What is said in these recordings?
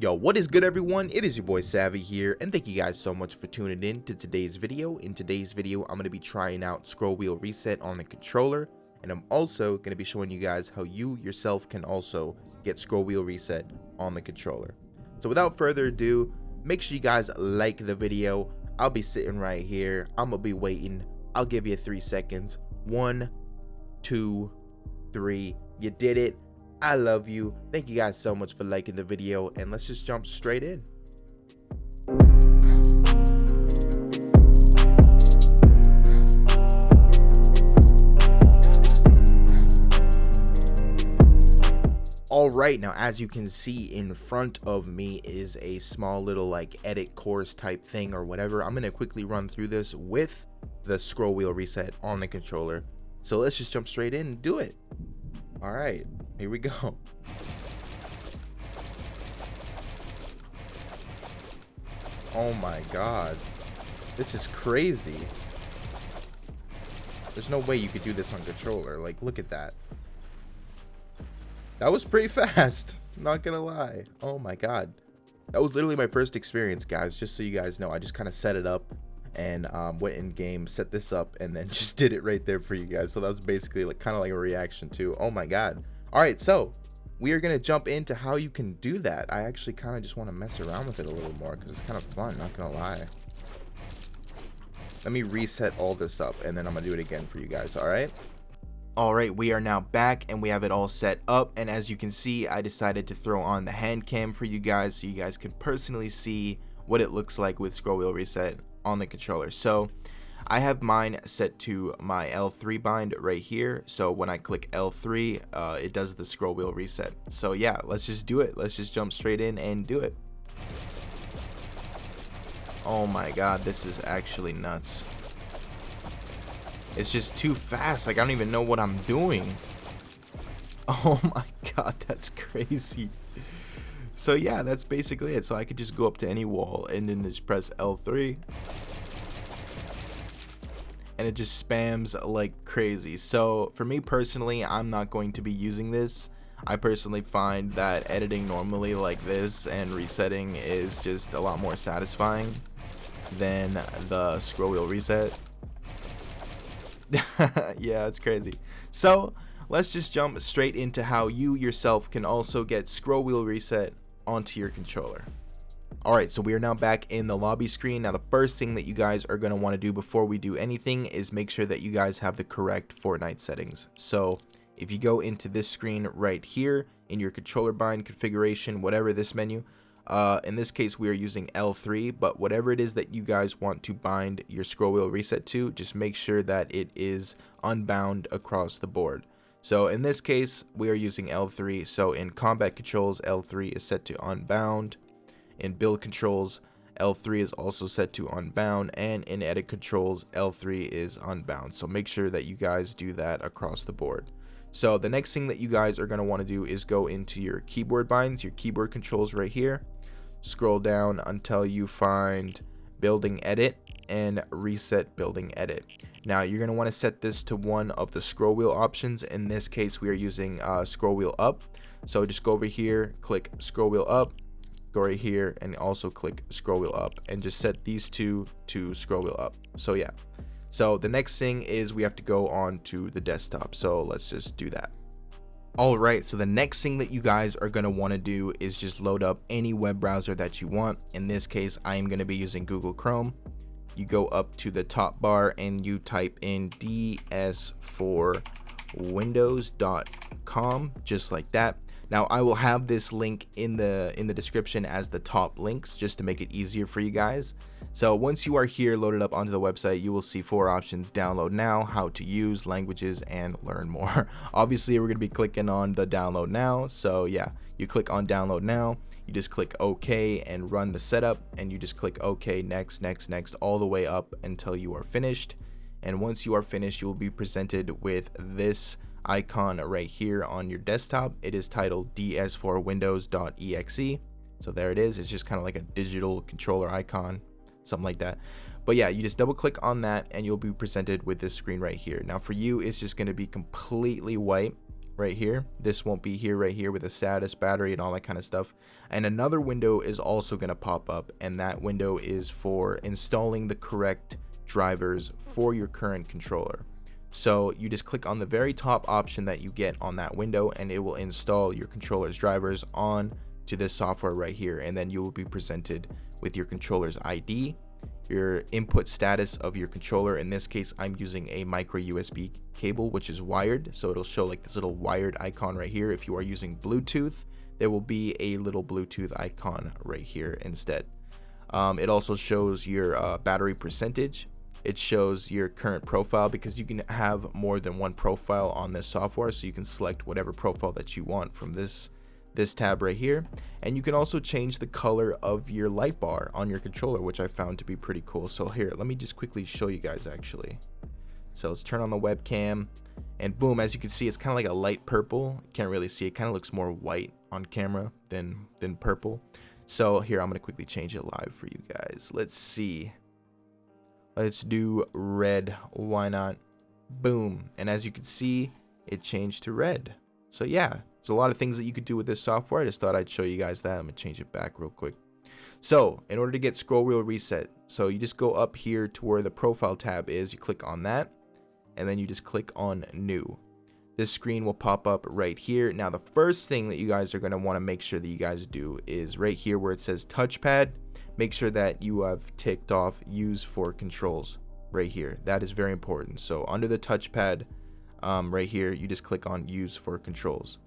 Yo, what is good everyone? It is your boy Savvy here, and thank you guys so much for tuning in to today's video. In today's video, I'm going to be trying out scroll wheel reset on the controller, and I'm also going to be showing you guys how you yourself can also get scroll wheel reset on the controller. So without further ado, make sure you guys like the video. I'll be sitting right here. I'm going to be waiting. I'll give you 3 seconds. 1, 2, 3. You did it. I love you. Thank you guys so much for liking the video, and let's just jump straight in. Alright, now as you can see in front of me is a small little like edit course type thing or whatever. I'm going to quickly run through this with the scroll wheel reset on the controller. So let's just jump straight in and do it. Alright, here we go. Oh my god. This is crazy. There's no way you could do this on controller. Like, look at that. That was pretty fast. Not gonna lie. Oh my god. That was literally my first experience, guys. Just so you guys know, I just kind of set it up and went in game, set this up, and then just did it right there for you guys. So that was basically like kind of like a reaction to, oh my god. All right, so we are gonna jump into how you can do that. I actually kind of just want to mess around with it a little more because it's kind of fun, not gonna lie. Let me reset all this up and then I'm gonna do it again for you guys. All right, we are now back and we have it all set up, and as you can see, I decided to throw on the hand cam for you guys so you guys can personally see what it looks like with scroll wheel reset on the controller. So I have mine set to my L3 bind right here, so when I click L3 it does the scroll wheel reset. So yeah, let's just do it. Let's just jump straight in and do it. Oh my god, this is actually nuts. It's just too fast. Like, I don't even know what I'm doing. Oh my god, that's crazy. So yeah, that's basically it. So I could just go up to any wall and then just press L3 and it just spams like crazy. So for me personally, I'm not going to be using this. I personally find that editing normally like this and resetting is just a lot more satisfying than the scroll wheel reset. Yeah, it's crazy. So let's just jump straight into how you yourself can also get scroll wheel reset onto your controller. Alright, so we are now back in the lobby screen. Now the first thing that you guys are going to want to do before we do anything is make sure that you guys have the correct Fortnite settings. So if you go into this screen right here in your controller bind configuration, whatever this menu, in this case we are using L3, but whatever it is that you guys want to bind your scroll wheel reset to, just make sure that it is unbound across the board. So in this case we are using L3, so in combat controls L3 is set to unbound, in build controls L3 is also set to unbound, and in edit controls L3 is unbound. So make sure that you guys do that across the board. So the next thing that you guys are going to want to do is go into your keyboard binds, your keyboard controls right here. Scroll down until you find building edit and reset building edit. Now you're going to want to set this to one of the scroll wheel options. In this case we are using scroll wheel up, so just go over here, click scroll wheel up, go right here and also click scroll wheel up, and just set these two to scroll wheel up. So yeah, so the next thing is we have to go on to the desktop, so let's just do that. Alright, so the next thing that you guys are going to want to do is just load up any web browser that you want. In this case I am going to be using Google Chrome. You go up to the top bar and you type in ds4windows.com, just like that. Now I will have this link in the description as the top links just to make it easier for you guys. So once you are here loaded up onto the website, you will see 4 options: download now, how to use, languages, and learn more. Obviously we're going to be clicking on the download now, so yeah, you click on download now, you just click OK and run the setup, and you just click OK, next, all the way up until you are finished. And once you are finished, you will be presented with this icon right here on your desktop. It is titled ds4windows.exe. So there it is. It's just kind of like a digital controller icon, something like that. But yeah, you just double click on that and you'll be presented with this screen right here. Now for you, it's just going to be completely white right here. This won't be here right here with the status, battery, and all that kind of stuff. And another window is also going to pop up, and that window is for installing the correct drivers for your current controller. So you just click on the very top option that you get on that window, and it will install your controller's drivers on to this software right here, and then you will be presented with your controller's ID, your input status of your controller. In this case, I'm using a micro USB cable, which is wired, so it'll show like this little wired icon right here. If you are using Bluetooth, there will be a little Bluetooth icon right here instead. It also shows your battery percentage. It shows your current profile, because you can have more than one profile on this software, so you can select whatever profile that you want from this tab right here. And you can also change the color of your light bar on your controller, which I found to be pretty cool. So here, let me just quickly show you guys actually. So let's turn on the webcam, and boom, as you can see, it's kind of like a light purple. You can't really see, it kind of looks more white on camera than purple. So here, I'm gonna quickly change it live for you guys. Let's see. Let's do red, why not? Boom, and as you can see, it changed to red. So yeah, there's a lot of things that you could do with this software. I just thought I'd show you guys that. I'm gonna change it back real quick. So in order to get scroll wheel reset, so you just go up here to where the profile tab is, you click on that, and then you just click on new. This screen will pop up right here. Now the first thing that you guys are gonna wanna make sure that you guys do is right here where it says touchpad. Make sure that you have ticked off use for controls right here. That is very important. So under the touchpad right here, you just click on use for controls.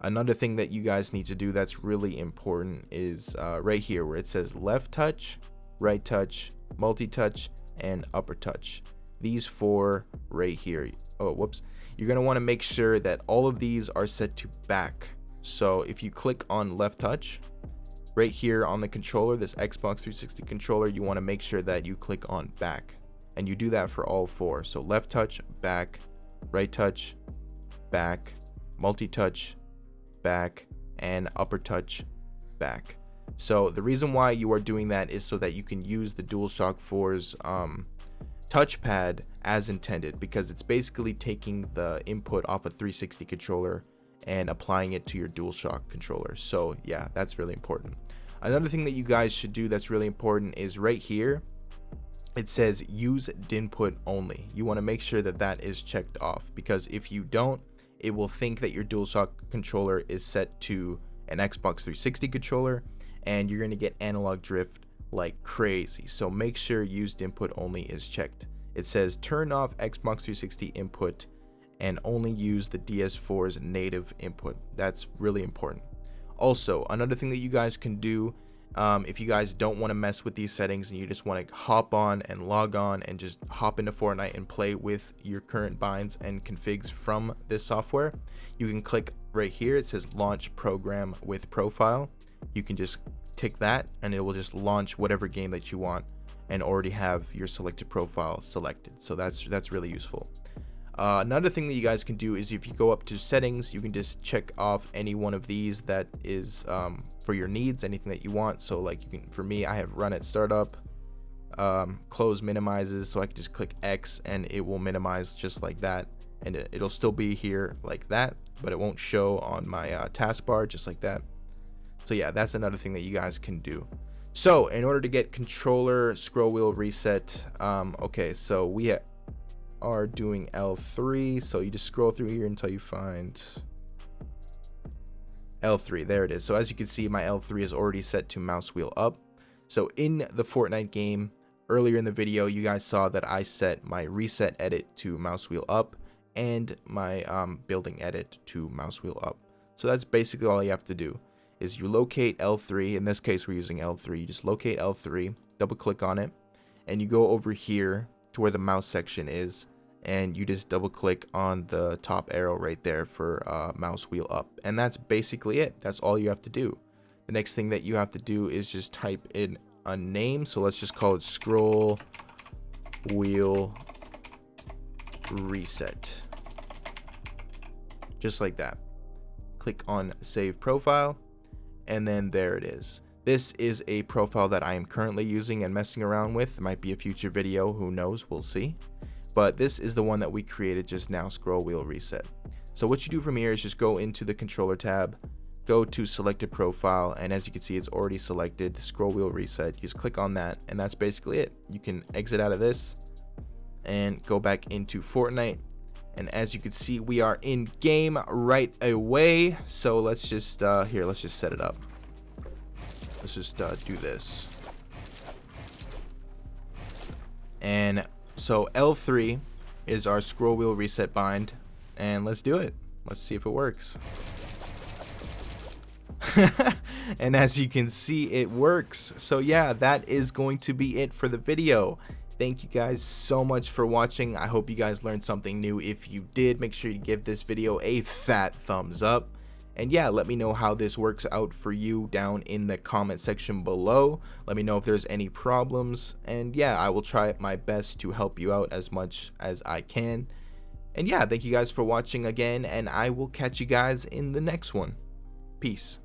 Another thing that you guys need to do that's really important is right here where it says left touch, right touch, multi-touch, and upper touch. These four right here. Oh, whoops. You're going to want to make sure that all of these are set to back. So if you click on left touch, right here on the controller, this Xbox 360 controller, you want to make sure that you click on back, and you do that for all four. So left touch, back, right touch, back, multi-touch, back, and upper touch, back. So the reason why you are doing that is so that you can use the DualShock 4's touchpad as intended, because it's basically taking the input off a 360 controller and applying it to your DualShock controller. So yeah, that's really important. Another thing that you guys should do that's really important is right here, it says use input only. You want to make sure that that is checked off, because if you don't, it will think that your DualShock controller is set to an Xbox 360 controller, and you're going to get analog drift like crazy. So make sure used input only is checked. It says turn off Xbox 360 input and only use the DS4's native input. That's really important. Also, another thing that you guys can do, if you guys don't want to mess with these settings and you just want to hop on and log on and just hop into Fortnite and play with your current binds and configs from this software, you can click right here. It says launch program with profile. You can just tick that and it will just launch whatever game that you want and already have your selected profile selected. So that's really useful. Another thing that you guys can do is if you go up to settings, you can just check off any one of these that is for your needs, anything that you want. So like you can, for me, I have run at startup, close minimizes, so I can just click X and it will minimize just like that, and it'll still be here like that, but it won't show on my taskbar just like that. So yeah, that's another thing that you guys can do. So in order to get controller scroll wheel reset, okay, so we are doing L3, so you just scroll through here until you find L3. There it is. So as you can see, my L3 is already set to mouse wheel up. So in the Fortnite game earlier in the video, you guys saw that I set my reset edit to mouse wheel up and my building edit to mouse wheel up. So that's basically all you have to do, is you locate L3. In this case, we're using L3. You just locate L3, double click on it, and you go over here to where the mouse section is, and you just double click on the top arrow right there for mouse wheel up, and that's basically it. That's all you have to do. The next thing that you have to do is just type in a name. So let's just call it scroll wheel reset, just like that. Click on save profile, and then there it is. This is a profile that I am currently using and messing around with. It might be a future video, who knows, we'll see. But this is the one that we created just now, scroll wheel reset. So what you do from here is just go into the controller tab, go to selected profile, and as you can see, it's already selected the scroll wheel reset. Just click on that, and that's basically it. You can exit out of this and go back into Fortnite. And as you can see, we are in game right away. So let's just let's just set it up. Let's just do this. And so L3 is our scroll wheel reset bind, and let's do it. Let's see if it works. And as you can see, it works. So yeah, that is going to be it for the video. Thank you guys so much for watching. I hope you guys learned something new. If you did, make sure you give this video a fat thumbs up. And yeah, let me know how this works out for you down in the comment section below. Let me know if there's any problems. And yeah, I will try my best to help you out as much as I can. And yeah, thank you guys for watching again, and I will catch you guys in the next one. Peace.